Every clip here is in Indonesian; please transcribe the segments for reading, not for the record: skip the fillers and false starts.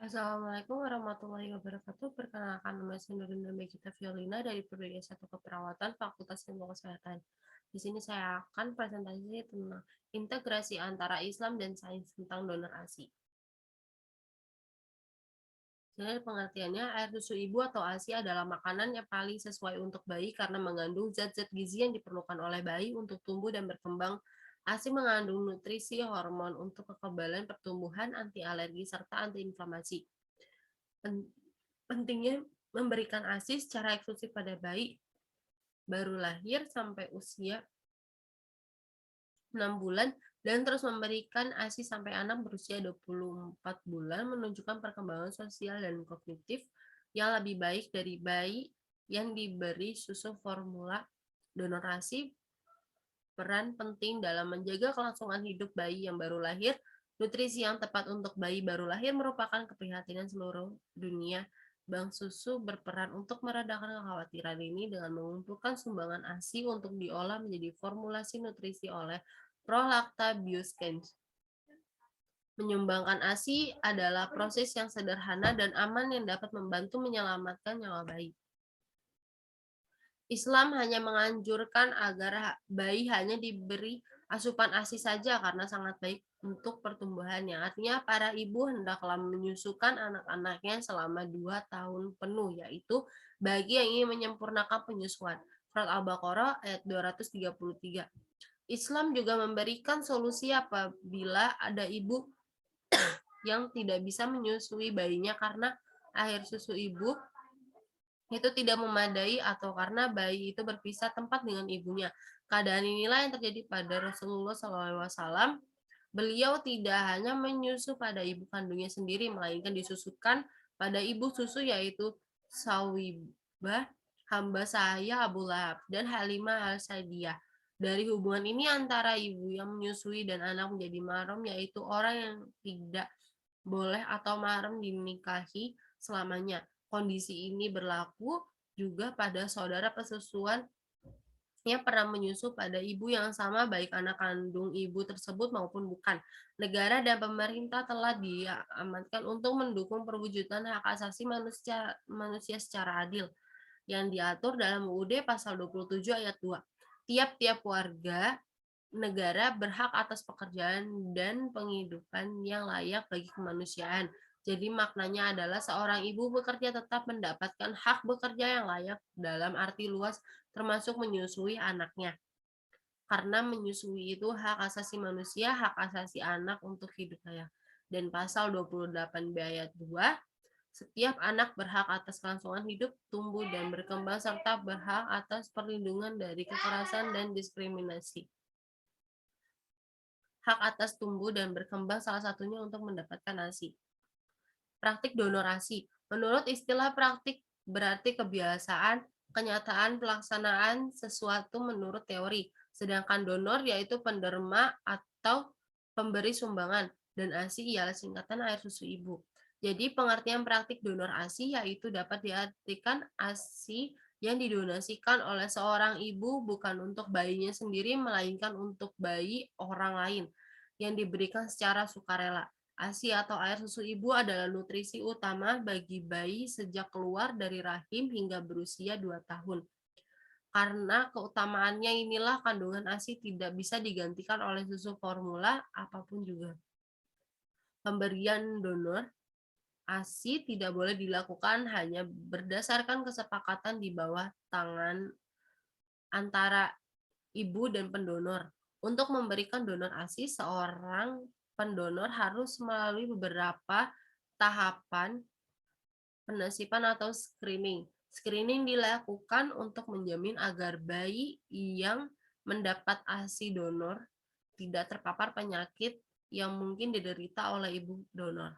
Assalamualaikum warahmatullahi wabarakatuh. Perkenalkan nama saya Nurina Gita Violina dari Prodi S1 Keperawatan Fakultas Ilmu Kesehatan. Di sini saya akan presentasi tentang integrasi antara Islam dan sains tentang donor ASI. Jadi pengertiannya, air susu ibu atau ASI adalah makanan yang paling sesuai untuk bayi karena mengandung zat-zat gizi yang diperlukan oleh bayi untuk tumbuh dan berkembang. ASI mengandung nutrisi, hormon untuk kekebalan pertumbuhan, anti alergi, serta antiinflamasi. Pentingnya memberikan ASI secara eksklusif pada bayi baru lahir sampai usia 6 bulan dan terus memberikan ASI sampai anak berusia 24 bulan menunjukkan perkembangan sosial dan kognitif yang lebih baik dari bayi yang diberi susu formula. Donor ASI peran penting dalam menjaga kelangsungan hidup bayi yang baru lahir. Nutrisi yang tepat untuk bayi baru lahir merupakan keprihatinan seluruh dunia. Bank Susu berperan untuk meredakan kekhawatiran ini dengan mengumpulkan sumbangan ASI untuk diolah menjadi formulasi nutrisi oleh Prolacta Bioscience. Menyumbangkan ASI adalah proses yang sederhana dan aman yang dapat membantu menyelamatkan nyawa bayi. Islam hanya menganjurkan agar bayi hanya diberi asupan ASI saja karena sangat baik untuk pertumbuhannya. Artinya para ibu hendaklah menyusukan anak-anaknya selama 2 tahun penuh, yaitu bagi yang ingin menyempurnakan penyusuan. Surat Al-Baqarah ayat 233. Islam juga memberikan solusi apabila ada ibu yang tidak bisa menyusui bayinya karena air susu ibu itu tidak memadai atau karena bayi itu berpisah tempat dengan ibunya. Keadaan inilah yang terjadi pada Rasulullah SAW. Beliau tidak hanya menyusu pada ibu kandungnya sendiri, melainkan disusukan pada ibu susu yaitu Sawibah, hamba saya Abu Lahab, dan Halimah al-Sa'diyah. Dari hubungan ini antara ibu yang menyusui dan anak menjadi mahram, yaitu orang yang tidak boleh atau mahram dinikahi selamanya. Kondisi ini berlaku juga pada saudara pesusuan yang pernah menyusu pada ibu yang sama baik anak kandung ibu tersebut maupun bukan. Negara dan pemerintah telah diamankan untuk mendukung perwujudan hak asasi manusia secara adil yang diatur dalam UUD pasal 27 ayat 2. Tiap-tiap warga negara berhak atas pekerjaan dan penghidupan yang layak bagi kemanusiaan. Jadi maknanya adalah seorang ibu bekerja tetap mendapatkan hak bekerja yang layak dalam arti luas termasuk menyusui anaknya. Karena menyusui itu hak asasi manusia, hak asasi anak untuk hidup layak. Dan pasal 28B ayat 2, setiap anak berhak atas kelangsungan hidup, tumbuh, dan berkembang, serta berhak atas perlindungan dari kekerasan dan diskriminasi. Hak atas tumbuh dan berkembang salah satunya untuk mendapatkan ASI. Praktik donasi. Menurut istilah praktik berarti kebiasaan, kenyataan pelaksanaan sesuatu menurut teori. Sedangkan donor yaitu penderma atau pemberi sumbangan dan ASI ialah singkatan air susu ibu. Jadi pengertian praktik donor ASI yaitu dapat diartikan ASI yang didonasikan oleh seorang ibu bukan untuk bayinya sendiri melainkan untuk bayi orang lain yang diberikan secara sukarela. ASI atau air susu ibu adalah nutrisi utama bagi bayi sejak keluar dari rahim hingga berusia 2 tahun. Karena keutamaannya inilah kandungan ASI tidak bisa digantikan oleh susu formula apapun juga. Pemberian donor ASI tidak boleh dilakukan hanya berdasarkan kesepakatan di bawah tangan antara ibu dan pendonor. Untuk memberikan donor ASI, seorang pendonor harus melalui beberapa tahapan penasipan atau screening. Screening dilakukan untuk menjamin agar bayi yang mendapat ASI donor tidak terpapar penyakit yang mungkin diderita oleh ibu donor.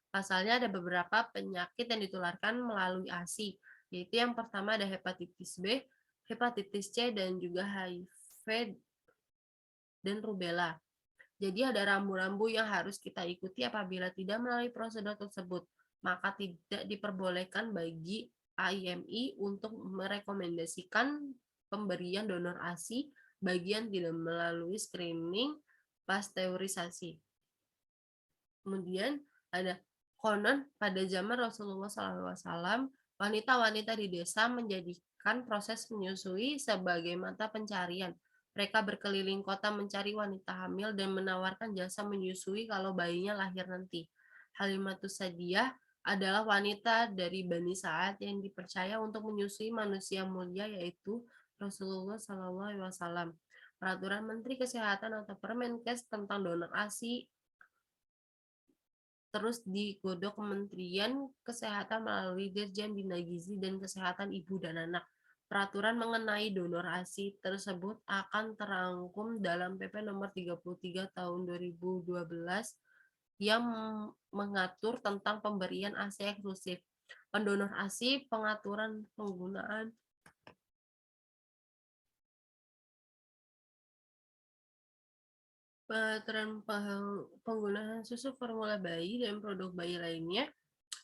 Pasalnya ada beberapa penyakit yang ditularkan melalui ASI, yaitu yang pertama ada hepatitis B, hepatitis C, dan juga HIV dan rubella. Jadi ada rambu-rambu yang harus kita ikuti apabila tidak melalui prosedur tersebut. Maka tidak diperbolehkan bagi AIMI untuk merekomendasikan pemberian donor ASI bagi yang tidak melalui screening pasteurisasi. Kemudian ada Konon pada zaman Rasulullah SAW, wanita-wanita di desa menjadikan proses menyusui sebagai mata pencarian. Mereka berkeliling kota mencari wanita hamil dan menawarkan jasa menyusui kalau bayinya lahir nanti. Halimatus Sadiah adalah wanita dari Bani Sa'ad yang dipercaya untuk menyusui manusia mulia yaitu Rasulullah SAW. Peraturan Menteri Kesehatan atau Permenkes tentang donor ASI terus digodok Kementerian Kesehatan melalui Dirjen Bina Gizi dan Kesehatan Ibu dan Anak. Peraturan mengenai donor ASI tersebut akan terangkum dalam PP nomor 33 tahun 2012 yang mengatur tentang pemberian ASI eksklusif. Pendonor ASI, pengaturan penggunaan peraturan penggunaan susu formula bayi dan produk bayi lainnya,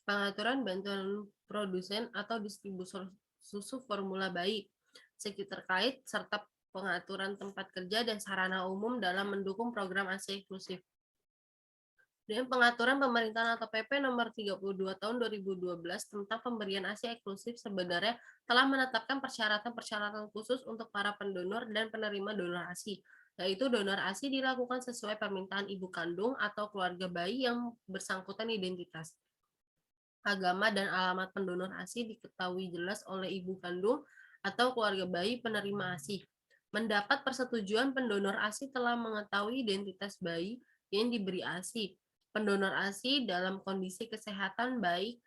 pengaturan bantuan produsen atau distributor susu formula bayi, segi terkait, serta pengaturan tempat kerja dan sarana umum dalam mendukung program ASI inklusif. Dan pengaturan pemerintahan atau PP nomor 32 tahun 2012 tentang pemberian ASI eksklusif sebenarnya telah menetapkan persyaratan-persyaratan khusus untuk para pendonor dan penerima donor ASI, yaitu donor ASI dilakukan sesuai permintaan ibu kandung atau keluarga bayi yang bersangkutan identitas. Agama dan alamat pendonor ASI diketahui jelas oleh ibu kandung atau keluarga bayi penerima ASI. Mendapat persetujuan pendonor ASI telah mengetahui identitas bayi yang diberi ASI. Pendonor ASI dalam kondisi kesehatan baik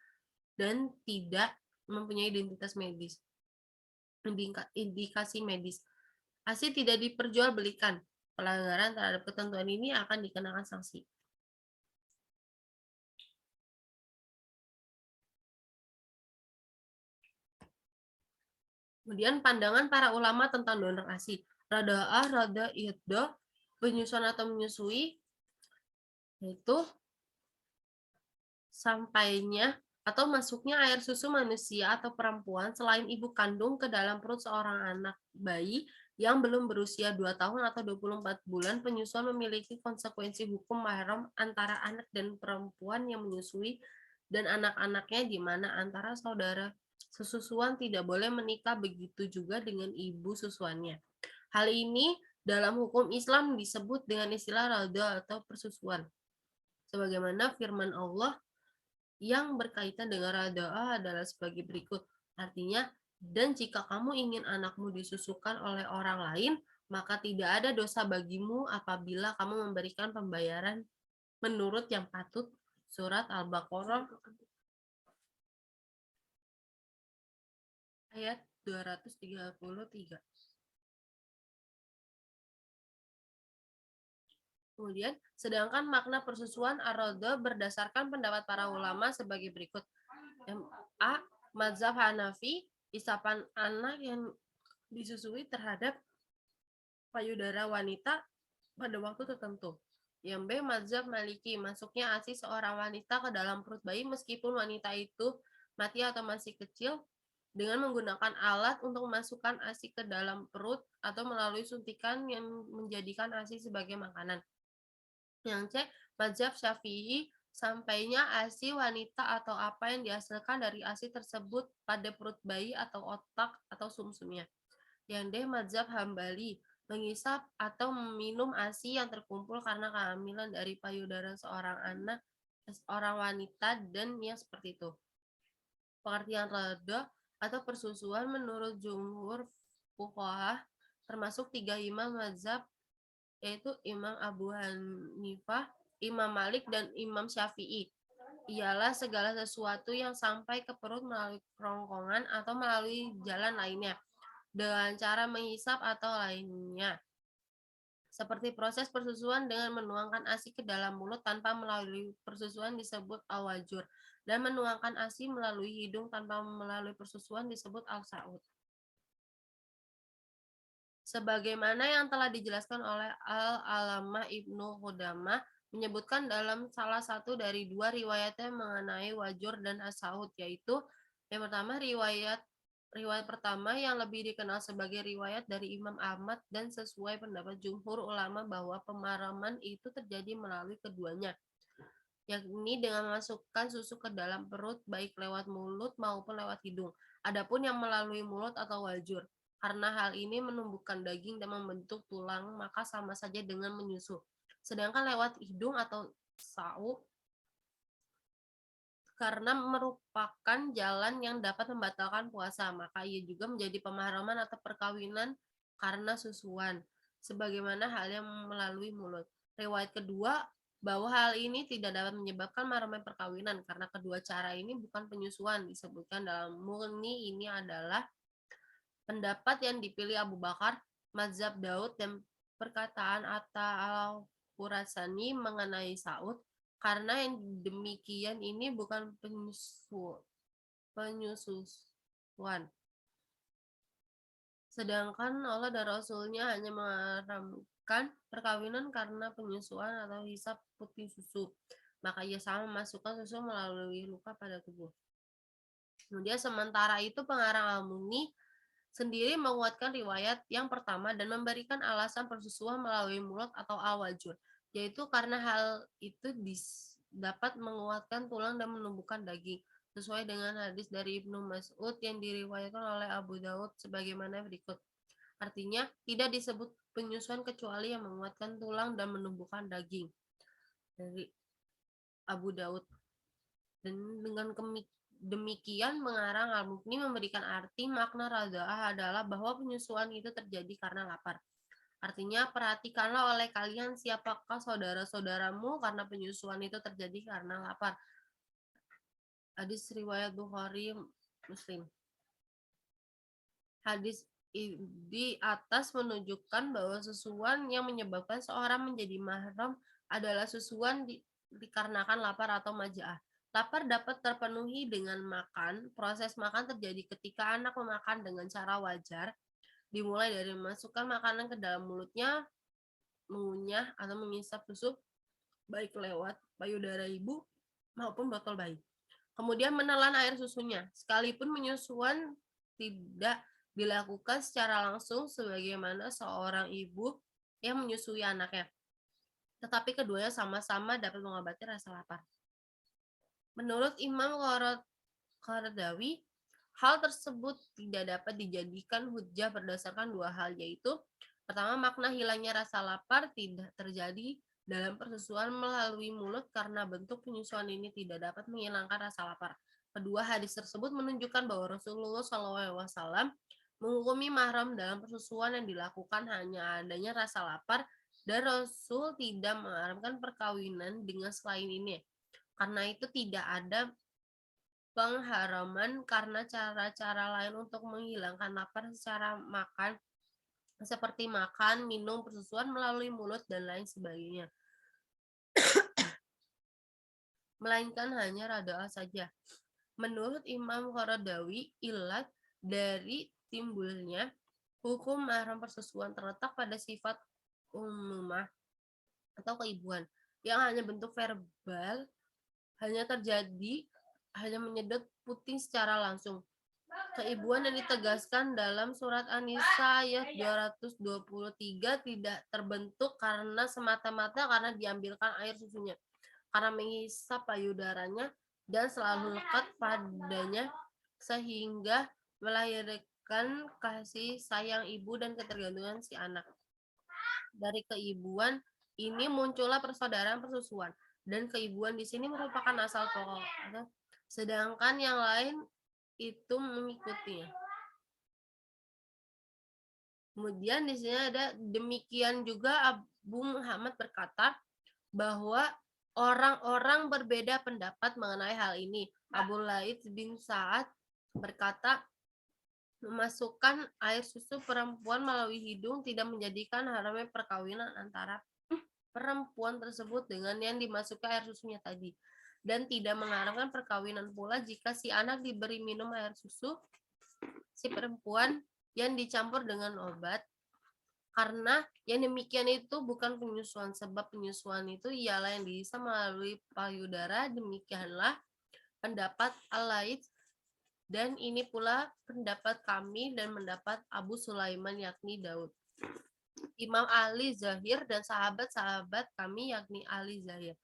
dan tidak mempunyai identitas medis. Indikasi medis. ASI tidak diperjualbelikan. Pelanggaran terhadap ketentuan ini akan dikenakan sanksi. Kemudian pandangan para ulama tentang donor ASI. Rada'ah, rada iddah, penyusuan atau menyusui, yaitu sampainya atau masuknya air susu manusia atau perempuan selain ibu kandung ke dalam perut seorang anak bayi yang belum berusia 2 tahun atau 24 bulan. Penyusuan memiliki konsekuensi hukum mahram antara anak dan perempuan yang menyusui dan anak-anaknya, di mana antara saudara sesusuan tidak boleh menikah, begitu juga dengan ibu susuannya. Hal ini dalam hukum Islam disebut dengan istilah rada atau persusuan. Sebagaimana firman Allah yang berkaitan dengan rada'ah adalah sebagai berikut. Artinya, dan jika kamu ingin anakmu disusukan oleh orang lain, maka tidak ada dosa bagimu apabila kamu memberikan pembayaran menurut yang patut. Surat Al-Baqarah ayat 233. Kemudian, sedangkan makna persusuan ar-radha berdasarkan pendapat para ulama sebagai berikut. A. Mazhab Hanafi, isapan anak yang disusui terhadap payudara wanita pada waktu tertentu. Yang B. Mazhab Maliki, masuknya ASI seorang wanita ke dalam perut bayi meskipun wanita itu mati atau masih kecil dengan menggunakan alat untuk memasukkan ASI ke dalam perut atau melalui suntikan yang menjadikan ASI sebagai makanan. Yang C. Mazhab Syafi'i, sampainya ASI wanita atau apa yang dihasilkan dari ASI tersebut pada perut bayi atau otak atau sumsumnya. Yang D. Mazhab Hambali, mengisap atau meminum ASI yang terkumpul karena kehamilan dari payudara seorang wanita dan yang seperti itu. Pengertian rada atau persusuan menurut jumhur fuqaha termasuk 3 imam mazhab, yaitu Imam Abu Hanifah, Imam Malik, dan Imam Syafi'i. Ialah segala sesuatu yang sampai ke perut melalui kerongkongan atau melalui jalan lainnya, dengan cara menghisap atau lainnya. Seperti proses persusuan dengan menuangkan ASI ke dalam mulut tanpa melalui persusuan disebut al-wajur, dan menuangkan ASI melalui hidung tanpa melalui persusuan disebut al-sa'ud. Sebagaimana yang telah dijelaskan oleh Al-Alamah Ibnu Qudamah, menyebutkan dalam salah satu dari 2 riwayatnya mengenai wajur dan as-sa'ud, yaitu yang pertama riwayat pertama yang lebih dikenal sebagai riwayat dari Imam Ahmad dan sesuai pendapat jumhur ulama bahwa pemaraman itu terjadi melalui keduanya. yakni dengan memasukkan susu ke dalam perut baik lewat mulut maupun lewat hidung. Adapun yang melalui mulut atau wajur, karena hal ini menumbuhkan daging dan membentuk tulang, maka sama saja dengan menyusu. Sedangkan lewat hidung atau sau, karena merupakan jalan yang dapat membatalkan puasa, maka ia juga menjadi pemahraman atau perkawinan karena susuan, sebagaimana hal yang melalui mulut. Riwayat kedua, bahwa hal ini tidak dapat menyebabkan mahramnya perkawinan, karena kedua cara ini bukan penyusuan, disebutkan dalam Mughni. Ini adalah pendapat yang dipilih Abu Bakar, mazhab Daud, dan perkataan Atta al-Khurasani mengenai Saud, karena yang demikian ini bukan penyusuan. Sedangkan Allah dan Rasulnya hanya mengharamkan perkawinan karena penyusuan atau hisab putih susu. Maka ia sama memasukkan susu melalui luka pada tubuh. Kemudian sementara itu pengarang Al-Muni sendiri menguatkan riwayat yang pertama dan memberikan alasan persusuan melalui mulut atau awajur, yaitu karena hal itu dapat menguatkan tulang dan menumbuhkan daging, sesuai dengan hadis dari Ibnu Mas'ud yang diriwayatkan oleh Abu Daud sebagaimana berikut. Artinya, tidak disebut penyusuan kecuali yang menguatkan tulang dan menumbuhkan daging. Dari Abu Daud. Dan dengan demikian mengarang Al-Mughni memberikan arti makna rada'ah adalah bahwa penyusuan itu terjadi karena lapar. Artinya, perhatikanlah oleh kalian siapakah saudara-saudaramu karena penyusuan itu terjadi karena lapar. Hadis riwayat Bukhari Muslim. Hadis di atas menunjukkan bahwa susuan yang menyebabkan seorang menjadi mahram adalah susuan dikarenakan lapar atau maja'ah. Lapar dapat terpenuhi dengan makan. Proses makan terjadi ketika anak memakan dengan cara wajar, dimulai dari memasukkan makanan ke dalam mulutnya, mengunyah atau mengisap susu, baik lewat payudara ibu maupun botol bayi. Kemudian menelan air susunya. Sekalipun penyusuan tidak dilakukan secara langsung sebagaimana seorang ibu yang menyusui anaknya, tetapi keduanya sama-sama dapat mengobati rasa lapar. Menurut Imam Qaradawi, hal tersebut tidak dapat dijadikan hujjah berdasarkan dua hal, yaitu pertama, makna hilangnya rasa lapar tidak terjadi dalam persusuan melalui mulut karena bentuk penyusuan ini tidak dapat menghilangkan rasa lapar. Kedua, hadis tersebut menunjukkan bahwa Rasulullah SAW menghukumi mahram dalam persusuan yang dilakukan hanya adanya rasa lapar, dan Rasul tidak mengharamkan perkawinan dengan selain ini. Karena itu tidak ada pengharaman karena cara-cara lain untuk menghilangkan lapar secara makan, seperti makan, minum, persusuan melalui mulut, dan lain sebagainya. Melainkan hanya rada'ah saja. Menurut Imam Qaradawi, ilat dari timbulnya hukum mahram persusuan terletak pada sifat umumah atau keibuan yang hanya bentuk verbal, hanya menyedot puting secara langsung. Keibuan yang ditegaskan dalam surat An-Nisa ayat 223 tidak terbentuk karena semata-mata karena diambilkan air susunya, karena menghisap payudaranya dan selalu lekat padanya sehingga melahirkan kasih sayang ibu dan ketergantungan si anak. Dari keibuan ini muncullah persaudaraan persusuan, dan keibuan di sini merupakan asal pokok, sedangkan yang lain itu mengikutinya. Kemudian di sini ada demikian juga Abu Muhammad berkata bahwa orang-orang berbeda pendapat mengenai hal ini. Abu Laits bin Sa'ad berkata, memasukkan air susu perempuan melalui hidung tidak menjadikan haramnya perkawinan antara perempuan tersebut dengan yang dimasukkan air susunya tadi, dan tidak mengharamkan perkawinan pula jika si anak diberi minum air susu si perempuan yang dicampur dengan obat, karena yang demikian itu bukan penyusuan, sebab penyusuan itu ialah yang dihisap melalui payudara. Demikianlah pendapat Al-Laits, dan ini pula pendapat kami dan pendapat Abu Sulaiman yakni Daud, Imam Ali Zahir, dan sahabat-sahabat kami yakni Ali Zahir.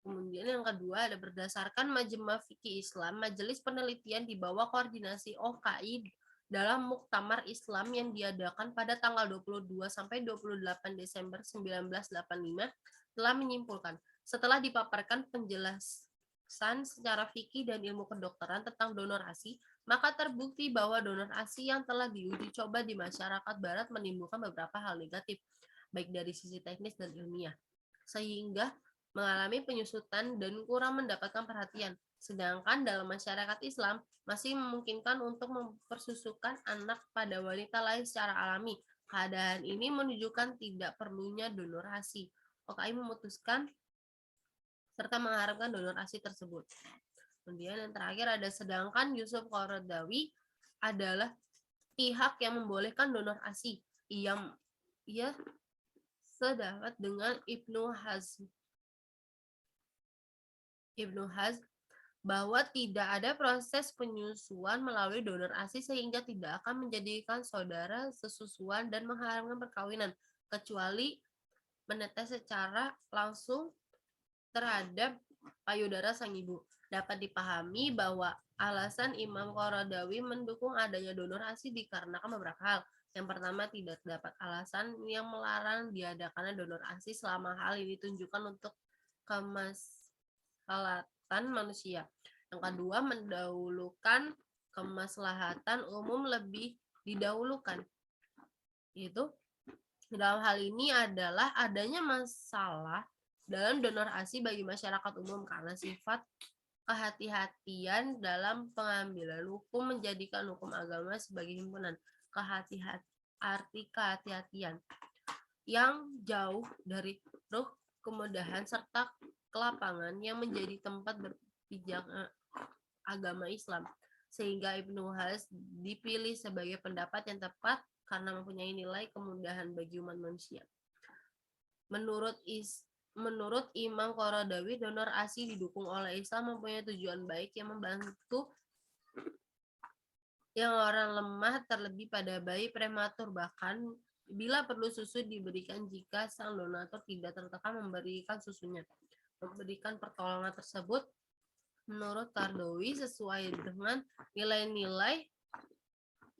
Kemudian Kemudian yang kedua ada berdasarkan Majma' Fikih Islam, majelis penelitian di bawah koordinasi OKI dalam Muktamar Islam yang diadakan pada tanggal 22 sampai 28 Desember 1985 telah menyimpulkan, setelah dipaparkan penjelasan secara fikih dan ilmu kedokteran tentang donor ASI, maka terbukti bahwa donor ASI yang telah diuji coba di masyarakat barat menimbulkan beberapa hal negatif, baik dari sisi teknis dan ilmiah, sehingga mengalami penyusutan dan kurang mendapatkan perhatian. Sedangkan dalam masyarakat Islam masih memungkinkan untuk mempersusukan anak pada wanita lain secara alami. Keadaan ini menunjukkan tidak perlunya donor ASI. OKI memutuskan serta mengharapkan donor ASI tersebut. Kemudian yang terakhir ada sedangkan Yusuf Qaradawi adalah pihak yang membolehkan donor ASI. Ia sedapat dengan Ibnu Hazm bahwa tidak ada proses penyusuan melalui donor ASI sehingga tidak akan menjadikan saudara sesusuan dan mengharamkan perkawinan, kecuali menetes secara langsung terhadap payudara sang ibu. Dapat dipahami bahwa alasan Imam Qaradawi mendukung adanya donor ASI dikarenakan beberapa hal. Yang pertama, tidak terdapat alasan yang melarang diadakannya donor ASI selama hal ini ditunjukkan untuk kemaslahatan manusia. Yang kedua, mendahulukan kemaslahatan umum lebih didahulukan. Itu dalam hal ini adalah adanya masalah dalam donor ASI bagi masyarakat umum karena sifat kehati-hatian dalam pengambilan hukum menjadikan hukum agama sebagai himpunan. Arti kehati-hatian yang jauh dari ruh kemudahan serta kelapangan yang menjadi tempat berpijak agama Islam, sehingga Ibnu Hazm dipilih sebagai pendapat yang tepat karena mempunyai nilai kemudahan bagi umat manusia. Menurut Imam Qaradawi, donor ASI didukung oleh Islam mempunyai tujuan baik yang membantu yang orang lemah, terlebih pada bayi prematur, bahkan bila perlu susu diberikan jika sang donatur tidak tertekan memberikan susunya. Memberikan pertolongan tersebut menurut Qaradawi sesuai dengan nilai-nilai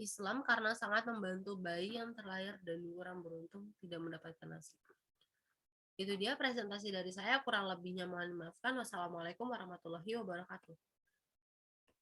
Islam karena sangat membantu bayi yang terlahir dan kurang beruntung tidak mendapatkan ASI. Itu dia presentasi dari saya, kurang lebihnya mohon dimaafkan. Wassalamualaikum warahmatullahi wabarakatuh.